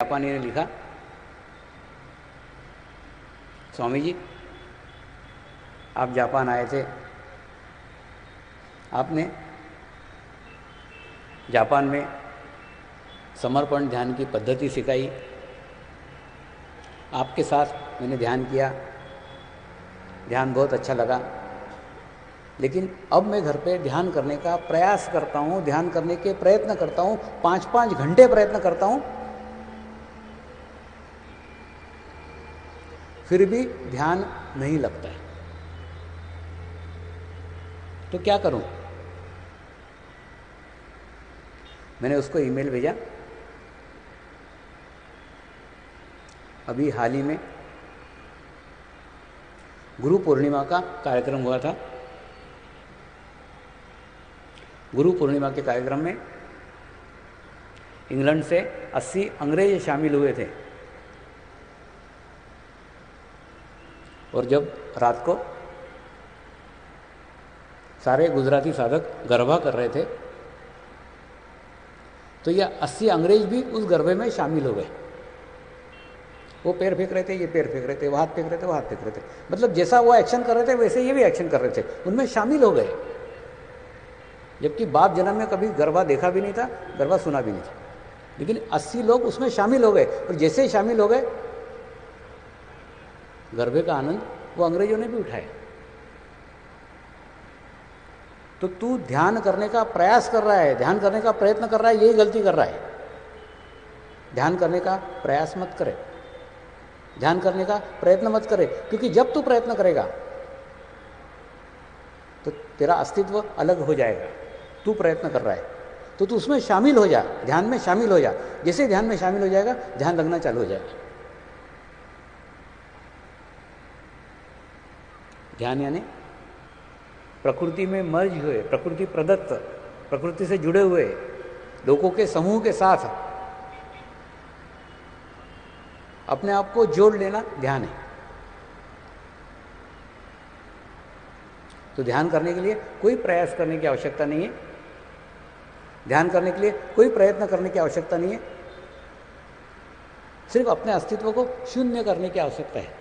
जापानी ने लिखा, स्वामी जी आप जापान आए थे, आपने जापान में समर्पण ध्यान की पद्धति सिखाई, आपके साथ मैंने ध्यान किया, ध्यान बहुत अच्छा लगा, लेकिन अब मैं घर पे ध्यान करने का प्रयास करता हूँ, ध्यान करने के प्रयत्न करता हूँ, 5-5 घंटे प्रयत्न करता हूँ, फिर भी ध्यान नहीं लगता है, तो क्या करूँ? मैंने उसको ईमेल भेजा। अभी हाल ही में गुरु पूर्णिमा का कार्यक्रम हुआ था। गुरु पूर्णिमा के कार्यक्रम में इंग्लैंड से 80 अंग्रेज शामिल हुए थे, और जब रात को सारे गुजराती साधक गरबा कर रहे थे, तो ये 80 अंग्रेज भी उस गरबे में शामिल हो गए। वो पैर फेंक रहे थे, ये पैर फेंक रहे थे, वो हाथ फेंक रहे थे, वो हाथ फेंक रहे थे, मतलब जैसा वो एक्शन कर रहे थे वैसे ये भी एक्शन कर रहे थे, उनमें शामिल हो गए। जबकि बाप जन्म में कभी गरबा देखा भी नहीं था, गरबा सुना भी नहीं था, लेकिन 80 लोग उसमें शामिल हो गए, और जैसे ही शामिल हो गए गरबे का आनंद वो अंग्रेजों ने भी उठाया। तो तू ध्यान करने का प्रयास कर रहा है, ध्यान करने का प्रयत्न कर रहा है, यही गलती कर रहा है। ध्यान करने का प्रयास मत करे, ध्यान करने का प्रयत्न मत करे, क्योंकि जब तू प्रयत्न करेगा तो तेरा अस्तित्व अलग हो जाएगा। तू प्रयत्न कर रहा है तो तू उसमें शामिल हो जा, ध्यान में शामिल हो जा। जैसे ध्यान में शामिल हो जाएगा, ध्यान लगना चालू हो जाएगा। ध्यान यानी प्रकृति में मर्ज हुए, प्रकृति प्रदत्त, प्रकृति से जुड़े हुए लोगों के समूह के साथ अपने आप को जोड़ लेना ध्यान है। तो ध्यान करने के लिए कोई प्रयास करने की आवश्यकता नहीं है, ध्यान करने के लिए कोई प्रयत्न करने की आवश्यकता नहीं है, सिर्फ अपने अस्तित्व को शून्य करने की आवश्यकता है,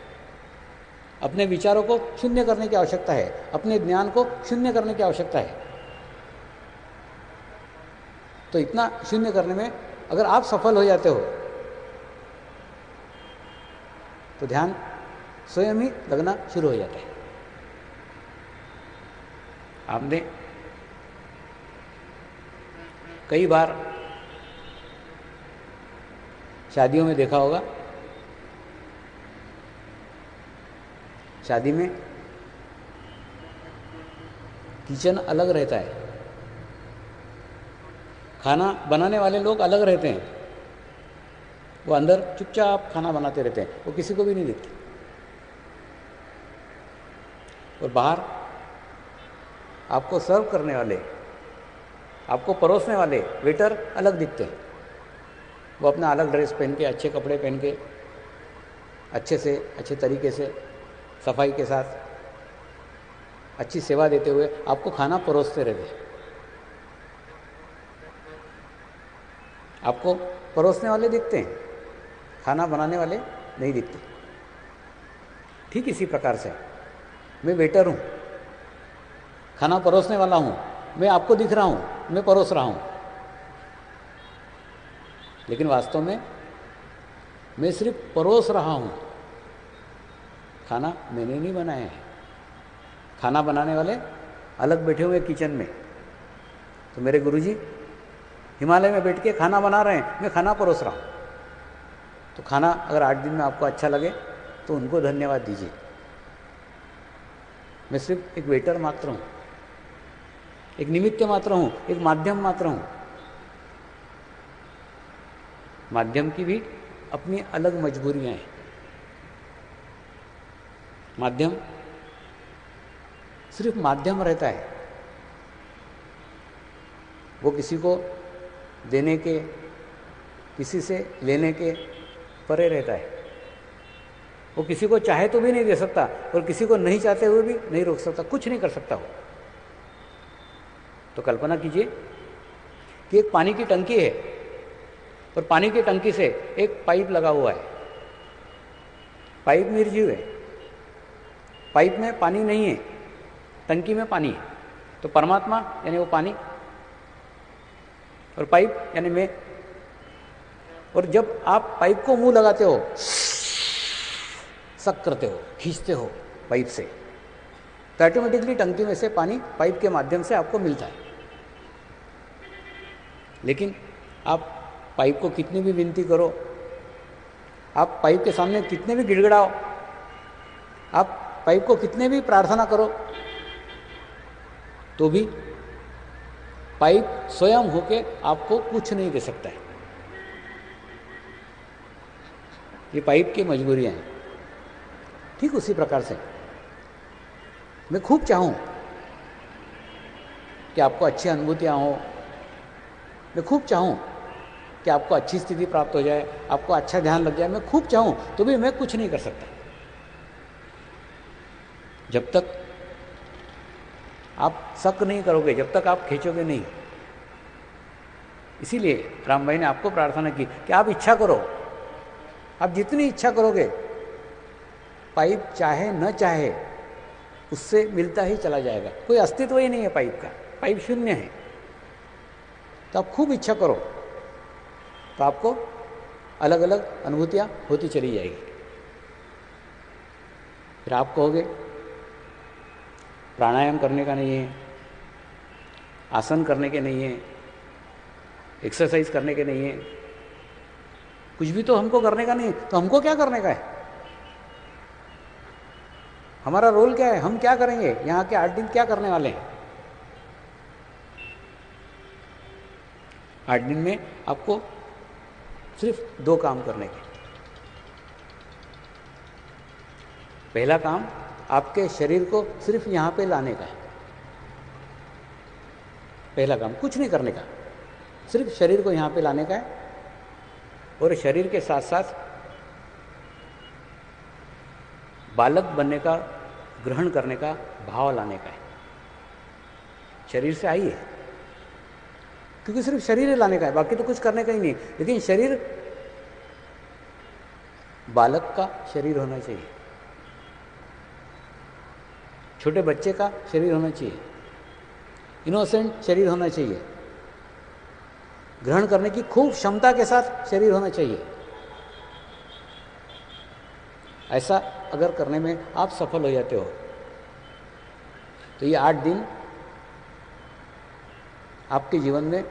अपने विचारों को शून्य करने की आवश्यकता है, अपने ज्ञान को शून्य करने की आवश्यकता है। तो इतना शून्य करने में अगर आप सफल हो जाते हो तो ध्यान स्वयं ही लगना शुरू हो जाता है। आपने कई बार शादियों में देखा होगा, शादी में किचन अलग रहता है, खाना बनाने वाले लोग अलग रहते हैं, वो अंदर चुपचाप खाना बनाते रहते हैं, वो किसी को भी नहीं दिखते, और बाहर आपको सर्व करने वाले, आपको परोसने वाले वेटर अलग दिखते हैं। वो अपना अलग ड्रेस पहन के, अच्छे कपड़े पहन के, अच्छे से अच्छे तरीके से सफाई के साथ अच्छी सेवा देते हुए आपको खाना परोसते रहते हैं। आपको परोसने वाले दिखते हैं, खाना बनाने वाले नहीं दिखते। ठीक इसी प्रकार से मैं वेटर हूँ, खाना परोसने वाला हूँ, मैं आपको दिख रहा हूँ, मैं परोस रहा हूँ, लेकिन वास्तव में मैं सिर्फ परोस रहा हूँ, खाना मैंने नहीं बनाया है। खाना बनाने वाले अलग बैठे हुए किचन में, तो मेरे गुरुजी हिमालय में बैठ के खाना बना रहे हैं, मैं खाना परोस रहा हूँ। तो खाना अगर 8 दिन में आपको अच्छा लगे तो उनको धन्यवाद दीजिए। मैं सिर्फ एक वेटर मात्र हूँ, एक निमित्त मात्र हूँ, एक माध्यम मात्र हूँ। माध्यम की भी अपनी अलग मजबूरियाँ हैं। माध्यम सिर्फ माध्यम रहता है, वो किसी को देने के, किसी से लेने के परे रहता है। वो किसी को चाहे तो भी नहीं दे सकता, और किसी को नहीं चाहते हुए भी नहीं रोक सकता, कुछ नहीं कर सकता वो। तो कल्पना कीजिए कि एक पानी की टंकी है, और पानी की टंकी से एक पाइप लगा हुआ है, पाइप निर्जीव है, पाइप में पानी नहीं है, टंकी में पानी है। तो परमात्मा यानी वो पानी और पाइप यानी मैं। और जब आप पाइप को मुंह लगाते हो, सक करते हो, खींचते हो पाइप से, तो ऑटोमेटिकली टंकी में से पानी पाइप के माध्यम से आपको मिलता है। लेकिन आप पाइप को कितनी भी विनती करो, आप पाइप के सामने कितने भी गिड़गिड़ाओ, आप पाइप को कितने भी प्रार्थना करो, तो भी पाइप स्वयं होके आपको कुछ नहीं दे सकता है। ये पाइप की मजबूरियां हैं। ठीक उसी प्रकार से मैं खूब चाहूं कि आपको अच्छी अनुभूतियां हो, मैं खूब चाहूं कि आपको अच्छी स्थिति प्राप्त हो जाए, आपको अच्छा ध्यान लग जाए, मैं खूब चाहूं तो भी मैं कुछ नहीं कर सकता जब तक आप शक नहीं करोगे, जब तक आप खींचोगे नहीं। इसीलिए राम भाई ने आपको प्रार्थना की कि आप इच्छा करो, आप जितनी इच्छा करोगे, पाइप चाहे न चाहे उससे मिलता ही चला जाएगा। कोई अस्तित्व ही नहीं है पाइप का, पाइप शून्य है। तो आप खूब इच्छा करो तो आपको अलग अलग अनुभूतियां होती चली जाएगी। फिर आप कहोगे प्राणायाम करने का नहीं है, आसन करने के नहीं है, एक्सरसाइज करने के नहीं है, कुछ भी तो हमको करने का नहीं, तो हमको क्या करने का है? हमारा रोल क्या है? हम क्या करेंगे? यहाँ के 8 दिन क्या करने वाले हैं? 8 दिन में आपको सिर्फ 2 काम करने के। पहला काम आपके शरीर को सिर्फ यहाँ पे लाने का है। पहला काम कुछ नहीं करने का, सिर्फ शरीर को यहाँ पे लाने का है और शरीर के साथ साथ बालक बनने का, ग्रहण करने का भाव लाने का है। शरीर से आइए, क्योंकि सिर्फ शरीर ही लाने का है, बाकी तो कुछ करने का ही नहीं। लेकिन शरीर बालक का शरीर होना चाहिए, छोटे बच्चे का शरीर होना चाहिए, इनोसेंट शरीर होना चाहिए, ग्रहण करने की खूब क्षमता के साथ शरीर होना चाहिए। ऐसा अगर करने में आप सफल हो जाते हो तो ये 8 दिन आपके जीवन में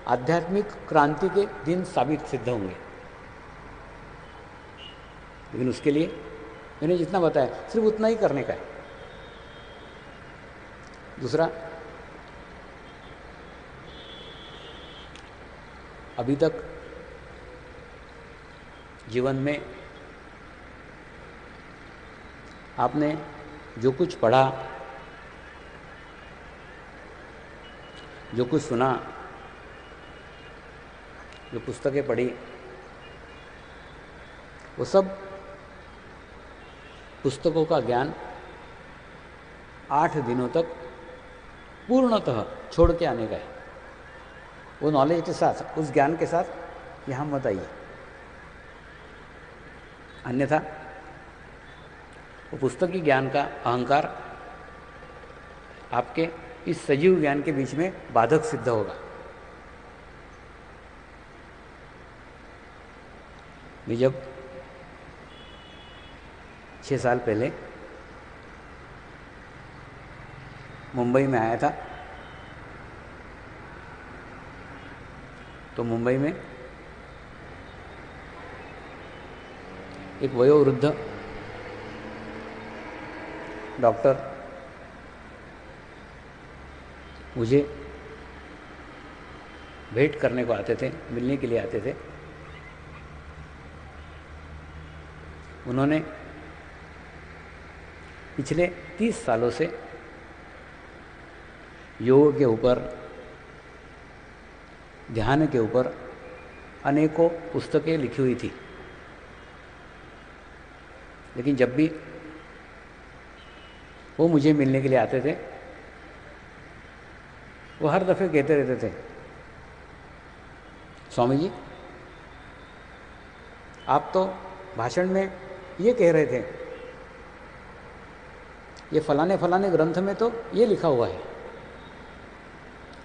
आध्यात्मिक क्रांति के दिन साबित सिद्ध होंगे। लेकिन उसके लिए मैंने जितना बताया सिर्फ उतना ही करने का है। दूसरा, अभी तक जीवन में आपने जो कुछ पढ़ा, जो कुछ सुना, जो पुस्तकें पढ़ी, वो सब पुस्तकों का ज्ञान 8 दिनों तक पूर्णतः छोड़ के आने का है। वो नॉलेज के साथ, उस ज्ञान के साथ यहाँ मत आइए, अन्यथा वो पुस्तकी ज्ञान का अहंकार आपके इस सजीव ज्ञान के बीच में बाधक सिद्ध होगा। मैं जब 6 साल पहले मुंबई में आया था तो मुंबई में एक वयोवृद्ध डॉक्टर मुझे भेंट करने को आते थे, मिलने के लिए आते थे। उन्होंने पिछले 30 सालों से योग के ऊपर, ध्यान के ऊपर अनेकों पुस्तकें लिखी हुई थी। लेकिन जब भी वो मुझे मिलने के लिए आते थे, वो हर दफ़े कहते रहते थे, स्वामी जी आप तो भाषण में ये कह रहे थे, ये फलाने फलाने ग्रंथ में तो ये लिखा हुआ है।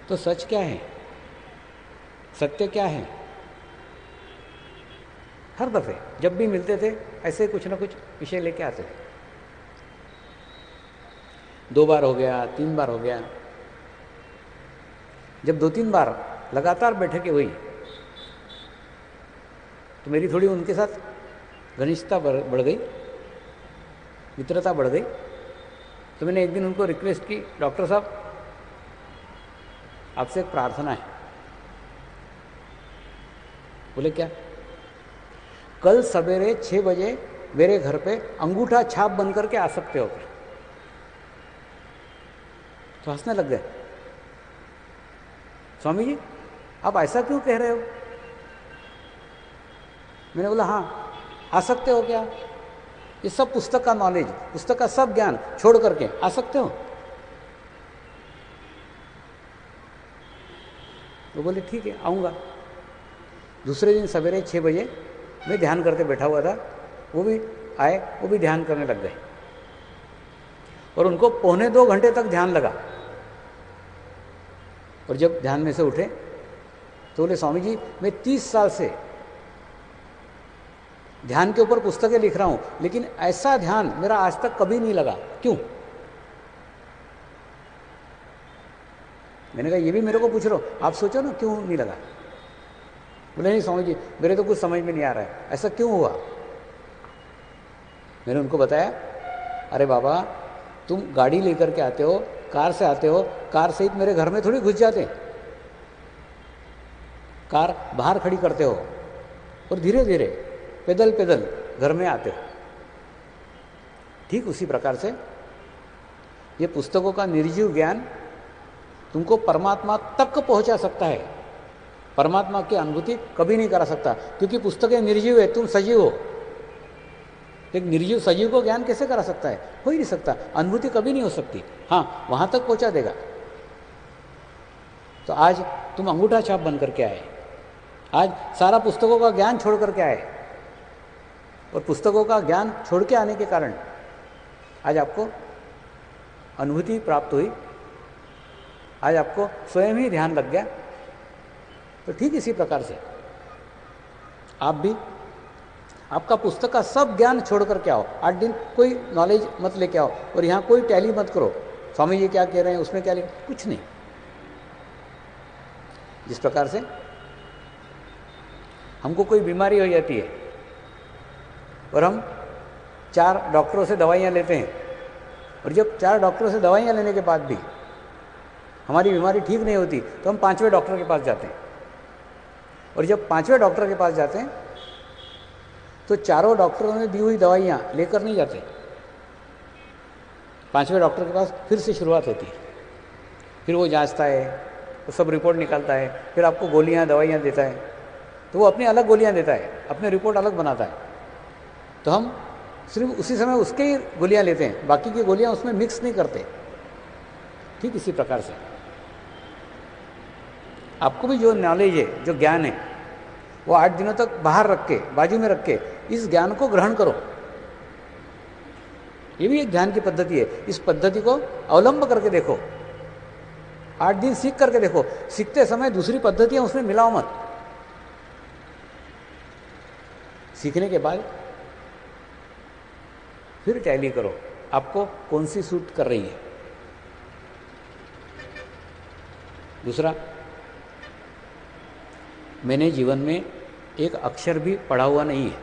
तो सच क्या है, सत्य क्या है? हर दफे जब भी मिलते थे ऐसे कुछ ना कुछ विषय लेके आते थे। 2 बार हो गया, 3 बार हो गया। जब 2-3 बार लगातार बैठकें हुई तो मेरी थोड़ी उनके साथ घनिष्ठता बढ़ गई, मित्रता बढ़ गई। तो मैंने एक दिन उनको रिक्वेस्ट की, डॉक्टर साहब आपसे एक प्रार्थना है। बोले क्या? कल सवेरे 6 बजे मेरे घर पे अंगूठा छाप बन करके आ सकते हो क्या? तो हंसने लग गए। स्वामी जी आप ऐसा क्यों कह रहे हो? मैंने बोला हाँ, आ सकते हो क्या? ये सब पुस्तक का नॉलेज, पुस्तक का सब ज्ञान छोड़ करके आ सकते हो? वो बोले ठीक है आऊँगा। दूसरे दिन सवेरे 6 बजे मैं ध्यान करके बैठा हुआ था, वो भी आए, वो भी ध्यान करने लग गए और उनको 1.25 घंटे तक ध्यान लगा। और जब ध्यान में से उठे तो बोले स्वामी जी मैं 30 साल से ध्यान के ऊपर पुस्तकें लिख रहा हूं, लेकिन ऐसा ध्यान मेरा आज तक कभी नहीं लगा, क्यों? मैंने कहा ये भी मेरे को पूछ रहे हो, आप सोचो ना क्यों नहीं लगा। बोले नहीं स्वामी जी मेरे तो कुछ समझ में नहीं आ रहा है, ऐसा क्यों हुआ? मैंने उनको बताया, अरे बाबा तुम गाड़ी लेकर के आते हो, कार से आते हो, कार सहित मेरे घर में थोड़ी घुस जाते, कार बाहर खड़ी करते हो और धीरे धीरे पैदल पैदल घर में आते हो। ठीक उसी प्रकार से ये पुस्तकों का निर्जीव ज्ञान तुमको परमात्मा तक पहुंचा सकता है, परमात्मा की अनुभूति कभी नहीं करा सकता, क्योंकि पुस्तकें निर्जीव है, तुम सजीव हो। एक निर्जीव सजीव को ज्ञान कैसे करा सकता है? हो ही नहीं सकता, अनुभूति कभी नहीं हो सकती। हाँ वहां तक पहुंचा देगा। तो आज तुम अंगूठा छाप बन करके आए, आज सारा पुस्तकों का ज्ञान छोड़ करके आए, और पुस्तकों का ज्ञान छोड़ के आने के कारण आज आपको अनुभूति प्राप्त हुई, आज आपको स्वयं ही ध्यान लग गया। तो ठीक इसी प्रकार से आप भी आपका पुस्तक का सब ज्ञान छोड़ करके आओ। 8 दिन कोई नॉलेज मत लेके आओ और यहाँ कोई टैली मत करो, स्वामी जी क्या कह रहे हैं उसमें क्या लिखा, कुछ नहीं। जिस प्रकार से हमको कोई बीमारी हो जाती है और हम 4 डॉक्टरों से दवाइयाँ लेते हैं, और जब 4 डॉक्टरों से दवाइयाँ लेने के बाद भी हमारी बीमारी ठीक नहीं होती तो हम 5वें डॉक्टर के पास जाते हैं, और जब 5वें डॉक्टर के पास जाते हैं तो चारों डॉक्टरों ने दी हुई दवाइयाँ लेकर नहीं जाते, 5वें डॉक्टर के पास फिर से शुरुआत होती है। फिर वो जांचता है, वो सब रिपोर्ट निकालता है, फिर आपको गोलियाँ दवाइयाँ देता है, तो वो अपनी अलग गोलियाँ देता है, अपनी रिपोर्ट अलग बनाता है। तो हम सिर्फ उसी समय उसके ही गोलियाँ लेते हैं, बाकी की गोलियाँ उसमें मिक्स नहीं करते। ठीक इसी प्रकार से आपको भी जो नॉलेज है, जो ज्ञान है, वो 8 दिनों तक बाहर रख के, बाजू में रख के इस ज्ञान को ग्रहण करो। ये भी एक ध्यान की पद्धति है, इस पद्धति को अवलंब करके देखो। 8 दिन सीख करके देखो, सीखते समय दूसरी पद्धतियां उसमें मिलाओ मत। सीखने के बाद फिर टैली करो, आपको कौन सी सूट कर रही है। दूसरा, मैंने जीवन में एक अक्षर भी पढ़ा हुआ नहीं है,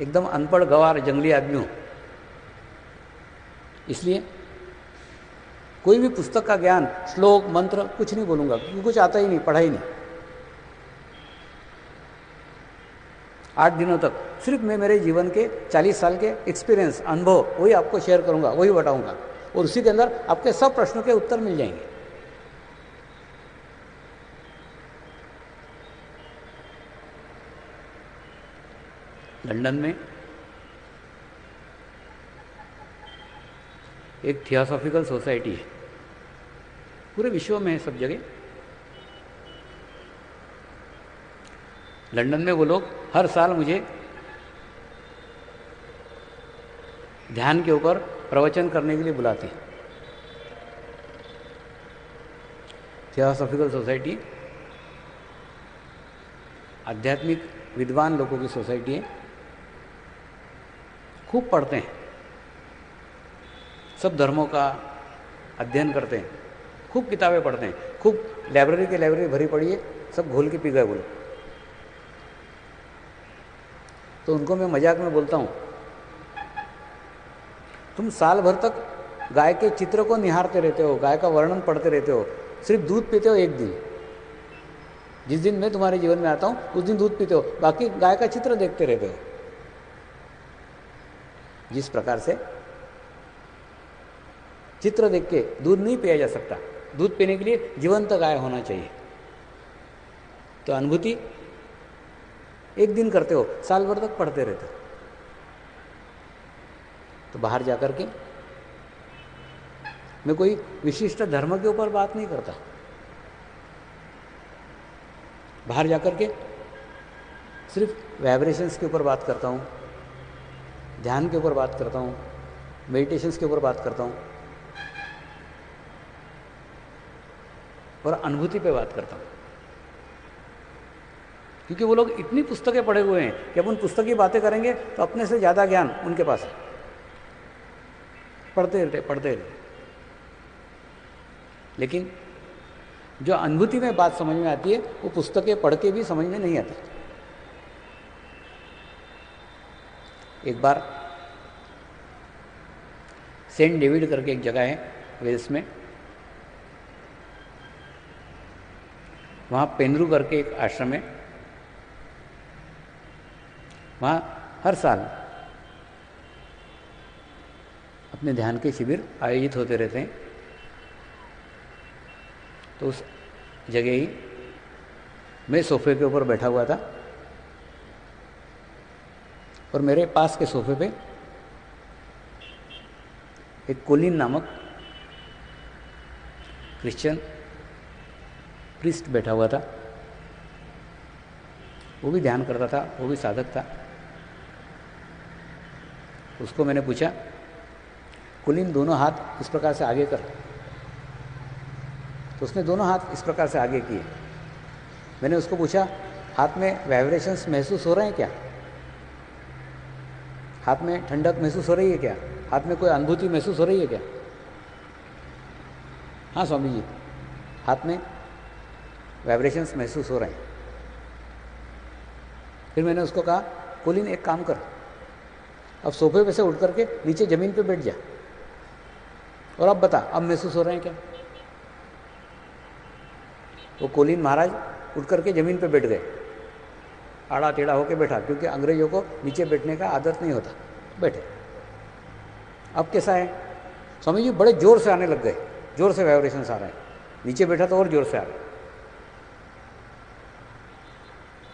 एकदम अनपढ़ गंवार जंगली आदमी हूं, इसलिए कोई भी पुस्तक का ज्ञान, श्लोक, मंत्र कुछ नहीं बोलूंगा, क्योंकि कुछ आता ही नहीं, पढ़ा ही नहीं। 8 दिनों तक सिर्फ मैं मेरे जीवन के 40 साल के एक्सपीरियंस, अनुभव, वही आपको शेयर करूंगा, वही बताऊंगा, और उसी के अंदर आपके सब प्रश्नों के उत्तर मिल जाएंगे। लंदन में एक थियोसॉफिकल सोसाइटी है, पूरे विश्व में है, सब जगह। लंदन में वो लोग हर साल मुझे ध्यान के ऊपर प्रवचन करने के लिए बुलाते हैं। थियोसॉफिकल सोसाइटी आध्यात्मिक विद्वान लोगों की सोसाइटी है, खूब पढ़ते हैं, सब धर्मों का अध्ययन करते हैं, खूब किताबें पढ़ते हैं, खूब लाइब्रेरी के लाइब्रेरी भरी पड़ी है, सब घोल के पी गए बोलो। तो उनको मैं मजाक में बोलता हूँ, तुम साल भर तक गाय के चित्र को निहारते रहते हो, गाय का वर्णन पढ़ते रहते हो, सिर्फ दूध पीते हो एक दिन, जिस दिन मैं तुम्हारे जीवन में आता हूँ उस दिन दूध पीते हो, बाकी गाय का चित्र देखते रहते हो। जिस प्रकार से चित्र देख के दूध नहीं पिया जा सकता, दूध पीने के लिए जीवंत गाय होना चाहिए। तो अनुभूति एक दिन करते हो, साल भर तक पढ़ते रहते हो। तो बाहर जाकर के मैं कोई विशिष्ट धर्म के ऊपर बात नहीं करता, बाहर जाकर के सिर्फ वाइब्रेशंस के ऊपर बात करता हूँ, ध्यान के ऊपर बात करता हूँ, मेडिटेशंस के ऊपर बात करता हूँ और अनुभूति पे बात करता हूँ। क्योंकि वो लोग इतनी पुस्तकें पढ़े हुए हैं कि अब उन पुस्तक की बातें करेंगे तो अपने से ज़्यादा ज्ञान उनके पास है, पढ़ते रहते। लेकिन जो अनुभूति में बात समझ में आती है वो पुस्तकें पढ़ के भी समझ में नहीं आती। एक बार सेंट डेविड करके एक जगह है वेल्स में, वहाँ पेनरू करके एक आश्रम है, वहाँ हर साल अपने ध्यान के शिविर आयोजित होते रहते हैं। तो उस जगह ही मैं सोफे के ऊपर बैठा हुआ था और मेरे पास के सोफे पे एक कोलिन नामक क्रिश्चियन प्रीस्ट बैठा हुआ था। वो भी ध्यान करता था, वो भी साधक था। उसको मैंने पूछा, कोलिन दोनों हाथ इस प्रकार से आगे कर। तो उसने दोनों हाथ इस प्रकार से आगे किए। मैंने उसको पूछा, हाथ में वाइब्रेशंस महसूस हो रहे हैं क्या? हाथ में ठंडक महसूस हो रही है क्या? हाथ में कोई अनुभूति महसूस हो रही है क्या? हाँ स्वामी जी, हाथ में वाइब्रेशंस महसूस हो रहे हैं। फिर मैंने उसको कहा, कोलिन एक काम कर, अब सोफे पे से उठ करके नीचे ज़मीन पे बैठ जा और अब बता, अब महसूस हो रहे हैं क्या? वो कोलिन महाराज उठ करके ज़मीन पे बैठ गए, आड़ा टेढ़ा होके बैठा, क्योंकि अंग्रेजों को नीचे बैठने का आदत नहीं होता। बैठे। अब कैसा है? स्वामी जी बड़े जोर से आने लग गए, जोर से वाइब्रेशंस आ रहे हैं। नीचे बैठा तो और जोर से आ रहे।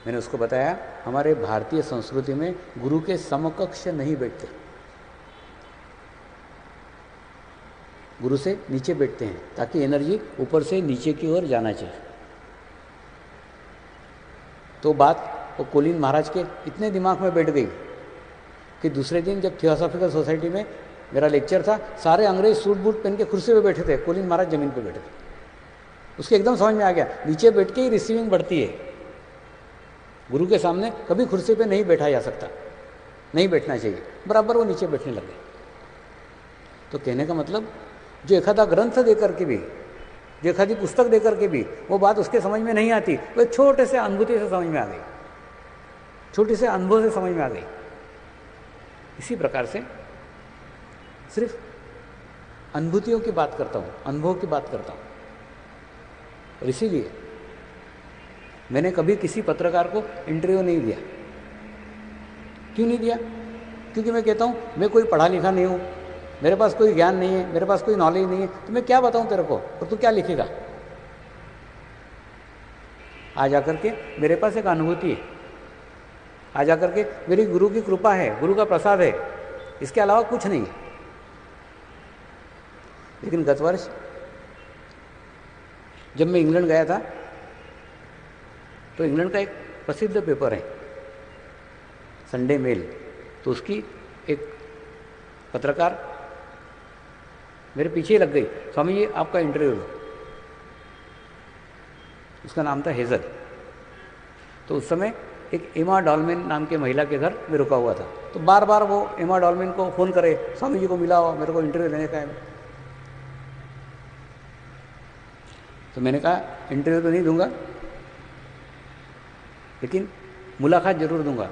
मैंने उसको बताया, हमारे भारतीय संस्कृति में गुरु के समकक्ष नहीं बैठते, गुरु से नीचे बैठते हैं ताकि एनर्जी ऊपर से नीचे की ओर जाना चाहिए। तो बात वो कोलिन महाराज के इतने दिमाग में बैठ गई कि दूसरे दिन जब थियोसॉफिकल सोसाइटी में मेरा लेक्चर था, सारे अंग्रेज सूट बूट पहन के कुर्सी पे बैठे थे, कोलिन महाराज जमीन पे बैठे थे। उसके एकदम समझ में आ गया, नीचे बैठ के ही रिसीविंग बढ़ती है। गुरु के सामने कभी कुर्सी पे नहीं बैठा जा सकता, नहीं बैठना चाहिए। बराबर वो नीचे बैठने लगे। तो कहने का मतलब, जो एखादा ग्रंथ देकर के भी, जो एखादी पुस्तक देकर के भी वो बात उसके समझ में नहीं आती, वो छोटे से अनुभूति से समझ में आ गई, छोटे से अनुभव से समझ में आ गई। इसी प्रकार से सिर्फ अनुभूतियों की बात करता हूँ, अनुभव की बात करता हूँ। और इसीलिए मैंने कभी किसी पत्रकार को इंटरव्यू नहीं दिया। क्यों नहीं दिया? क्योंकि मैं कहता हूँ, मैं कोई पढ़ा लिखा नहीं हूँ, मेरे पास कोई ज्ञान नहीं है, मेरे पास कोई नॉलेज नहीं है, तो मैं क्या बताऊँ तेरे को, और तू क्या लिखेगा? आ जाकर के मेरे पास एक अनुभूति है, आ जाकर के मेरी गुरु की कृपा है, गुरु का प्रसाद है, इसके अलावा कुछ नहीं। लेकिन गत वर्ष जब मैं इंग्लैंड गया था, तो इंग्लैंड का एक प्रसिद्ध पेपर है संडे मेल, तो उसकी एक पत्रकार मेरे पीछे ही लग गई, स्वामी जी आपका इंटरव्यू लो। उसका नाम था हेजल। तो उस समय एक एमा डॉल्मेन नाम के महिला के घर में रुका हुआ था, तो बार बार वो एमा डॉल्मेन को फ़ोन करे, स्वामी जी को मिला हो, मेरे को इंटरव्यू लेने का है। तो मैंने कहा इंटरव्यू तो नहीं दूंगा, लेकिन मुलाकात जरूर दूंगा।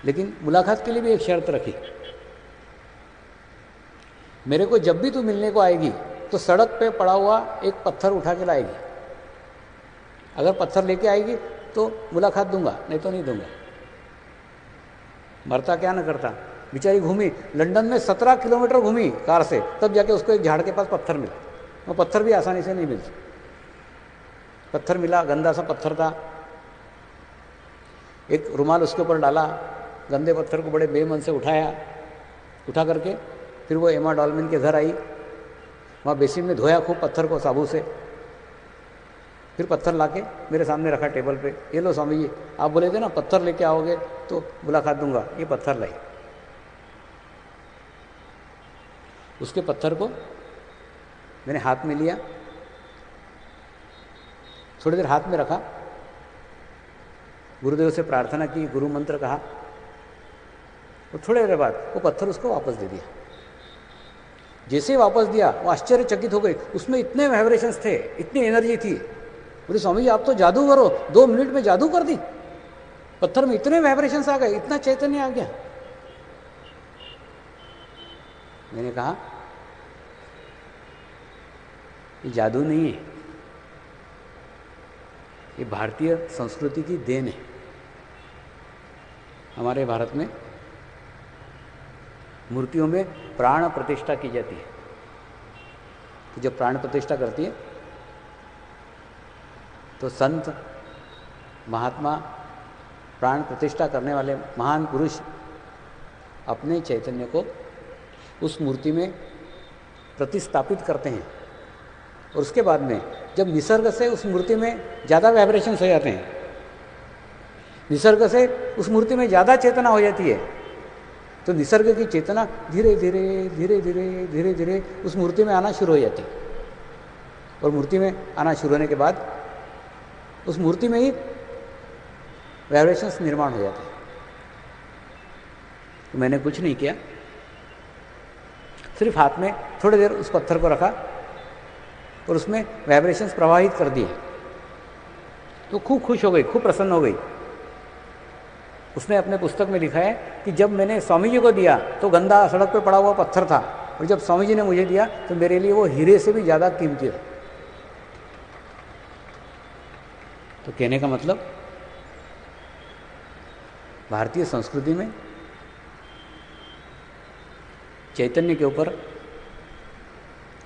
लेकिन मुलाकात के लिए भी एक शर्त रखी, मेरे को जब भी तू मिलने को आएगी तो सड़क पे पड़ा हुआ एक पत्थर उठा के लाएगी। अगर पत्थर लेके आएगी तो मुलाकात दूंगा, नहीं तो नहीं दूंगा। मरता क्या न करता, बेचारी घूमी लंदन में 17 किलोमीटर घूमी कार से, तब जाके उसको एक झाड़ के पास पत्थर मिला। वो पत्थर भी आसानी से नहीं मिलता। पत्थर मिला, गंदा सा पत्थर था। एक रुमाल उसके ऊपर डाला, गंदे पत्थर को बड़े बेमन से उठाया, उठा करके फिर वो एमा डॉल्मेन के घर आई, वहाँ बेसिन में धोया खूब पत्थर को साबुन से, फिर पत्थर लाके मेरे सामने रखा टेबल पे। ये लो स्वामी जी, आप बोले थे ना पत्थर लेके आओगे तो मुलाकात दूंगा, ये पत्थर लाई। उसके पत्थर को मैंने हाथ में लिया, थोड़ी देर हाथ में रखा, गुरुदेव से प्रार्थना की, गुरु मंत्र कहा, और थोड़ी देर बाद वो पत्थर उसको वापस दे दिया। जैसे ही वापस दिया वो आश्चर्यचकित हो गई, उसमें इतने वाइब्रेशंस थे, इतनी एनर्जी थी। बोले स्वामी जी आप तो जादूगर हो, 2 मिनट में जादू कर दी, पत्थर में इतने वाइब्रेशंस आ गए, इतना चैतन्य आ गया। मैंने कहा ये जादू नहीं है, ये भारतीय संस्कृति की देन है। हमारे भारत में मूर्तियों में प्राण प्रतिष्ठा की जाती है। तो जब प्राण प्रतिष्ठा करती है तो संत महात्मा, प्राण प्रतिष्ठा करने वाले महान पुरुष अपने चैतन्य को उस मूर्ति में प्रतिस्थापित करते हैं, और उसके बाद में जब निसर्ग से उस मूर्ति में ज़्यादा वाइब्रेशंस हो जाते हैं, निसर्ग से उस मूर्ति में ज़्यादा चेतना हो जाती है, तो निसर्ग की चेतना धीरे धीरे धीरे धीरे धीरे धीरे उस मूर्ति में आना शुरू हो जाती है। और मूर्ति में आना शुरू होने के बाद उस मूर्ति में ही वाइब्रेशंस निर्माण हो जाते हैं। तो मैंने कुछ नहीं किया, सिर्फ हाथ में थोड़ी देर उस पत्थर को रखा और उसमें वाइब्रेशंस प्रवाहित कर दिए। तो खूब खुश हो गई, खूब प्रसन्न हो गई। उसने अपने पुस्तक में लिखा है कि जब मैंने स्वामी जी को दिया तो गंदा सड़क पे पड़ा हुआ पत्थर था, और जब स्वामी जी ने मुझे दिया तो मेरे लिए वो हीरे से भी ज़्यादा कीमती था। तो कहने का मतलब भारतीय संस्कृति में चैतन्य के ऊपर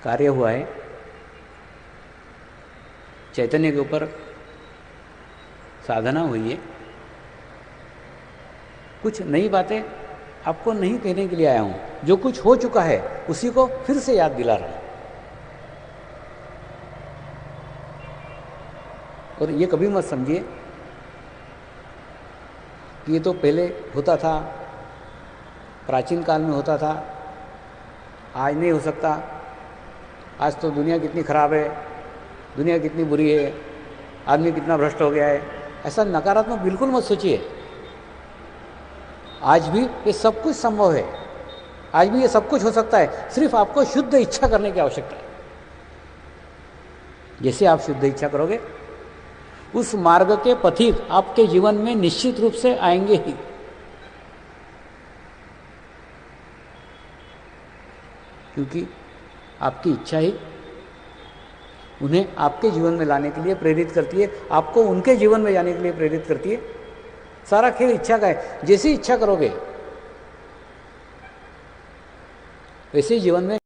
कार्य हुआ है, चैतन्य के ऊपर साधना हुई है। कुछ नई बातें आपको नहीं कहने के लिए आया हूं, जो कुछ हो चुका है उसी को फिर से याद दिला रहा हूं। और ये कभी मत समझिए कि ये तो पहले होता था, प्राचीन काल में होता था, आज नहीं हो सकता, आज तो दुनिया कितनी खराब है, दुनिया कितनी बुरी है, आदमी कितना भ्रष्ट हो गया है। ऐसा नकारात्मक बिल्कुल मत सोचिए। आज भी ये सब कुछ संभव है, आज भी ये सब कुछ हो सकता है, सिर्फ आपको शुद्ध इच्छा करने की आवश्यकता है। जैसे आप शुद्ध इच्छा करोगे, उस मार्ग के पथिक आपके जीवन में निश्चित रूप से आएंगे ही। क्योंकि आपकी इच्छा ही उन्हें आपके जीवन में लाने के लिए प्रेरित करती है, आपको उनके जीवन में जाने के लिए प्रेरित करती है। सारा खेल इच्छा का है। जैसी इच्छा करोगे वैसे ही जीवन में